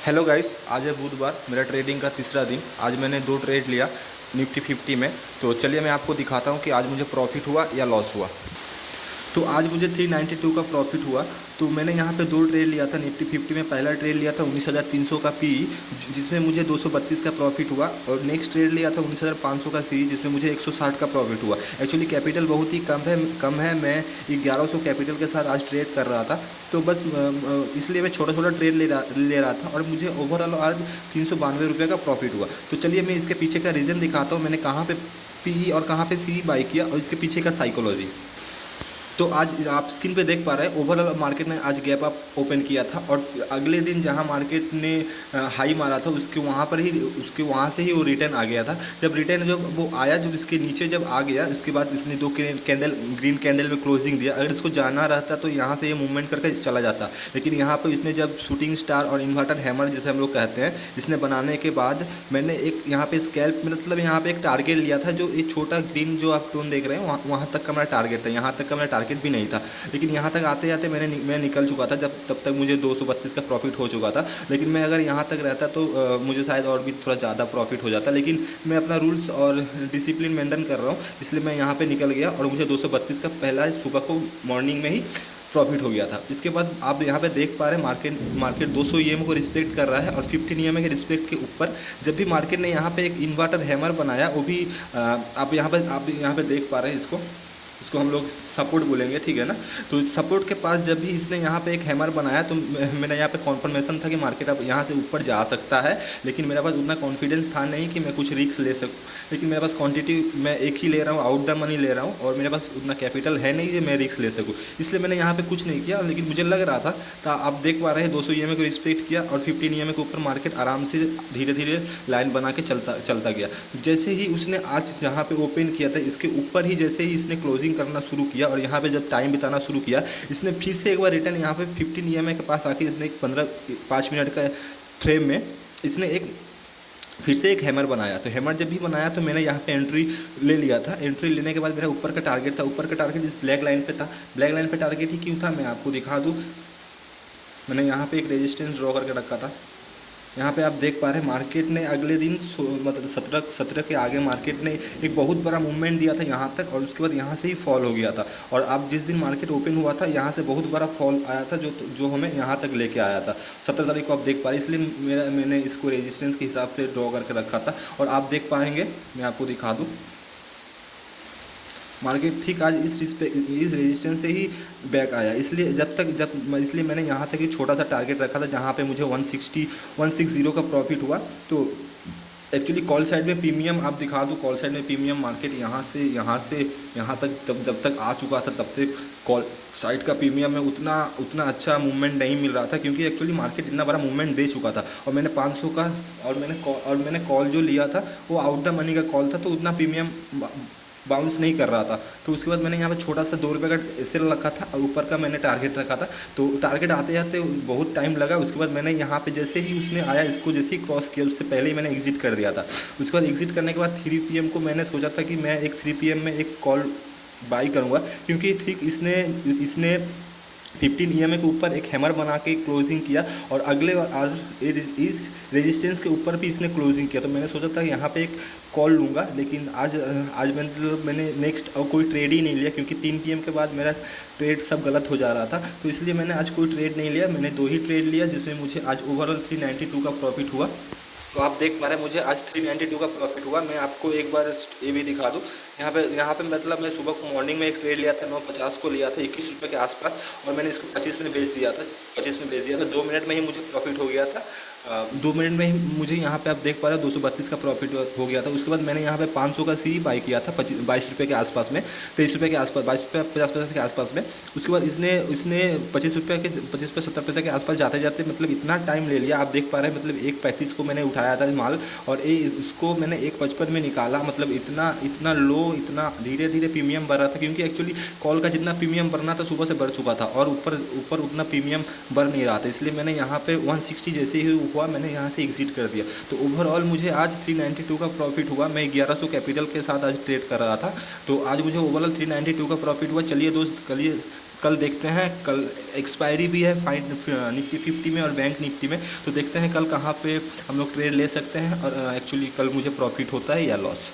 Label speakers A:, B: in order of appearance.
A: Hello guys, आज है बुधवार, मेरा ट्रेडिंग का तीसरा दिन। आज मैंने 2 ट्रेड लिया निफ्टी 50 में। तो चलिए मैं आपको दिखाता हूँ कि आज मुझे प्रॉफिट हुआ या लॉस हुआ। तो आज मुझे 392 का प्रॉफिट हुआ। तो मैंने यहाँ पे 2 ट्रेड लिया था निफ्टी 50 में। पहला ट्रेड लिया था 19,300 का पी, जिसमें मुझे 232 का प्रॉफिट हुआ। और नेक्स्ट ट्रेड लिया था 19,500 का सी, जिसमें मुझे 160 का प्रॉफिट हुआ। एक्चुअली कैपिटल बहुत ही कम है। मैं 1100 कैपिटल के साथ आज ट्रेड कर रहा था। तो बस इसलिए मैं छोटा छोटा ट्रेड ले रहा था और मुझे ओवरऑल आज 392 रुपये का प्रॉफिट हुआ। तो चलिए मैं इसके पीछे का रीज़न दिखाता हूँ, मैंने कहाँ पे पी और कहाँ पे सी बाई किया और इसके पीछे का साइकोलॉजी। तो आज आप स्क्रीन पे देख पा रहे हैं, ओवरऑल मार्केट ने आज गैप अप ओपन किया था और अगले दिन जहां मार्केट ने हाई मारा था उसके वहां से ही वो रिटर्न आ गया था। जब वो आया, जब इसके नीचे जब आ गया, इसके बाद इसने 2 ग्रीन कैंडल में क्लोजिंग दिया। अगर इसको जाना रहता तो यहाँ से ये मूवमेंट करके चला जाता, लेकिन यहाँ पर इसने जब शूटिंग स्टार और इन्वर्टर हैमर जैसे हम लोग कहते हैं, इसने बनाने के बाद मैंने एक यहाँ पे स्कैल्प मतलब यहाँ पे एक टारगेट लिया था, जो एक छोटा ग्रीन जो आप टोन देख रहे हैं वहाँ तक का मेरा टारगेट था। यहाँ तक का मेरा टारगेट भी नहीं था, लेकिन यहाँ तक आते आते मैं निकल चुका था। तब तक मुझे 232 का प्रॉफिट हो चुका था। लेकिन मैं अगर यहाँ तक रहता तो मुझे शायद और भी थोड़ा ज़्यादा प्रॉफिट हो जाता, लेकिन मैं अपना रूल्स और डिसिप्लिन मेंटेन कर रहा हूँ, इसलिए मैं यहाँ पे निकल गया और मुझे 232 का पहला सुबह को मॉर्निंग में ही प्रॉफिट हो गया था। इसके बाद आप यहाँ पे देख पा रहे हैं मार्केट 200 ईएमए को रिस्पेक्ट कर रहा है और 15 ईएमए के रिस्पेक्ट के ऊपर जब भी मार्केट ने यहाँ पे एक इन्वर्टर हैमर बनाया, वो भी आप यहाँ पे देख पा रहे हैं। इसको हम लोग सपोर्ट बोलेंगे, ठीक है ना। तो सपोर्ट के पास जब भी इसने यहाँ पे एक हैमर बनाया तो मैंने यहाँ पे कॉन्फर्मेशन था कि मार्केट अब यहाँ से ऊपर जा सकता है, लेकिन मेरे पास उतना कॉन्फिडेंस था नहीं कि मैं कुछ रिस्क ले सकूँ। लेकिन मेरे पास क्वांटिटी मैं एक ही ले रहा हूँ, आउट द मनी ले रहा हूँ, और मेरे पास उतना कैपिटल है नहीं कि मैं रिस्क ले सकूँ, इसलिए मैंने यहाँ पे कुछ नहीं किया। लेकिन मुझे लग रहा था, तो आप देख पा रहे हैं 200 ईएमए को रिस्पेक्ट किया और 15 ईएमए के ऊपर मार्केट आराम से धीरे धीरे लाइन बना के चलता गया। जैसे ही उसने आज यहाँ पे ओपन किया था, इसके ऊपर ही जैसे ही इसने क्लोजिंग करना शुरू किया और यहाँ पे जब टाइम बिताना शुरू किया, इसने फिर से एक बार रिटर्न यहाँ पे 15 ईएमए के पास आके इसने एक 5 मिनट का फ्रेम में इसने फिर से एक हैमर बनाया। तो हैमर जब भी बनाया तो मैंने यहाँ पे एंट्री ले लिया था। एंट्री लेने के बाद मेरा ऊपर का टारगेट था, ऊपर का टारगेट इस ब्लैक लाइन पे था। ब्लैक लाइन पे टारगेट ही क्यों था मैं आपको दिखा दूँ। मैंने यहाँ पे एक रेजिस्टेंस ड्रॉ करके रखा था। यहाँ पे आप देख पा रहे हैं मार्केट ने अगले दिन मतलब 17 के आगे मार्केट ने एक बहुत बड़ा मूवमेंट दिया था यहाँ तक, और उसके बाद यहाँ से ही फॉल हो गया था। और अब जिस दिन मार्केट ओपन हुआ था, यहाँ से बहुत बड़ा फॉल आया था जो हमें यहाँ तक लेके आया था। 17 तारीख को आप देख पा रहे हैं, इसलिए मैंने इसको रेजिस्टेंस के हिसाब से ड्रॉ करके रखा था। और आप देख पाएंगे, मैं आपको दिखा दूँ, मार्केट ठीक आज इस रेजिस्टेंस से ही बैक आया। इसलिए मैंने यहाँ तक ही छोटा सा टारगेट रखा था, जहाँ पे मुझे 160 का प्रॉफिट हुआ। तो एक्चुअली कॉल साइड में प्रीमियम आप दिखा दूँ, कॉल साइड में प्रीमियम मार्केट यहाँ से यहाँ तक जब तक आ चुका था, तब से कॉल साइड का प्रीमियम में उतना अच्छा मूवमेंट नहीं मिल रहा था, क्योंकि एक्चुअली मार्केट इतना बड़ा मूवमेंट दे चुका था। और मैंने 500 का और मैंने कॉल जो लिया था वो आउट द मनी का कॉल था, तो उतना प्रीमियम बाउंस नहीं कर रहा था। तो उसके बाद मैंने यहाँ पे छोटा सा 2 रुपये का सेल रखा था और ऊपर का मैंने टारगेट रखा था। तो टारगेट आते आते बहुत टाइम लगा। उसके बाद मैंने यहाँ पे जैसे ही उसने आया, इसको जैसे ही क्रॉस किया, उससे पहले ही मैंने एग्जिट कर दिया था। उसके बाद एग्जिट करने के बाद 3 PM को मैंने सोचा था कि मैं एक 3 PM में एक कॉल बाई करूँगा, क्योंकि ठीक इसने 15 ईएमए के ऊपर एक हैमर बना के क्लोजिंग किया और इस रेजिस्टेंस के ऊपर भी इसने क्लोजिंग किया। तो मैंने सोचा था यहाँ पे एक कॉल लूँगा, लेकिन आज मैंने नेक्स्ट और कोई ट्रेड ही नहीं लिया, क्योंकि 3 PM के बाद मेरा ट्रेड सब गलत हो जा रहा था। तो इसलिए मैंने आज कोई ट्रेड नहीं लिया, मैंने 2 ही ट्रेड लिया, जिसमें मुझे आज ओवरऑल 392 का प्रॉफिट हुआ। तो आप देख पा रहे हैं मुझे आज 392 का प्रॉफिट हुआ। मैं आपको एक बार ये भी दिखा दूँ। यहाँ पे मतलब मैं सुबह को मॉर्निंग में एक ट्रेड लिया था, 950 को लिया था 21 रुपये के आसपास, और मैंने इसको 25 में बेच दिया था। 2 मिनट में ही मुझे प्रॉफिट हो गया था। 2 मिनट में ही मुझे यहाँ पे आप देख पा रहे हो 232 का प्रॉफिट हो गया था। उसके बाद मैंने यहाँ पे 500 का सी बाई किया था 22 रुपये के आसपास में, 23 रुपये के आसपास, 22 रुपये 50 पैसे के आसपास में। उसके बाद इसने 25 रुपये 70 पैसे के आसपास जाते जाते मतलब इतना टाइम ले लिया। आप देख पा रहे हैं मतलब 1.35 को मैंने उठाया था माल, और उसको मैंने 1.55 में निकाला। मतलब इतना लो, इतना धीरे धीरे प्रीमियम बढ़ रहा था, क्योंकि एक्चुअली कॉल का जितना प्रीमियम बढ़ना था सुबह से बढ़ चुका था, और ऊपर उतना प्रीमियम बढ़ नहीं रहा था। इसलिए मैंने यहाँ पे 160 जैसे ही हुआ, मैंने यहाँ से एग्जिट कर दिया। तो ओवरऑल मुझे आज 392 का प्रॉफिट हुआ। मैं 1100 कैपिटल के साथ आज ट्रेड कर रहा था, तो आज मुझे ओवरऑल 392 का प्रॉफिट हुआ। चलिए दोस्त, कल देखते हैं, कल एक्सपायरी भी है फाइन निफ्टी 50 में और बैंक निफ्टी में, तो देखते हैं कल कहाँ पे हम लोग ट्रेड ले सकते हैं और एक्चुअली कल मुझे प्रॉफिट होता है या लॉस।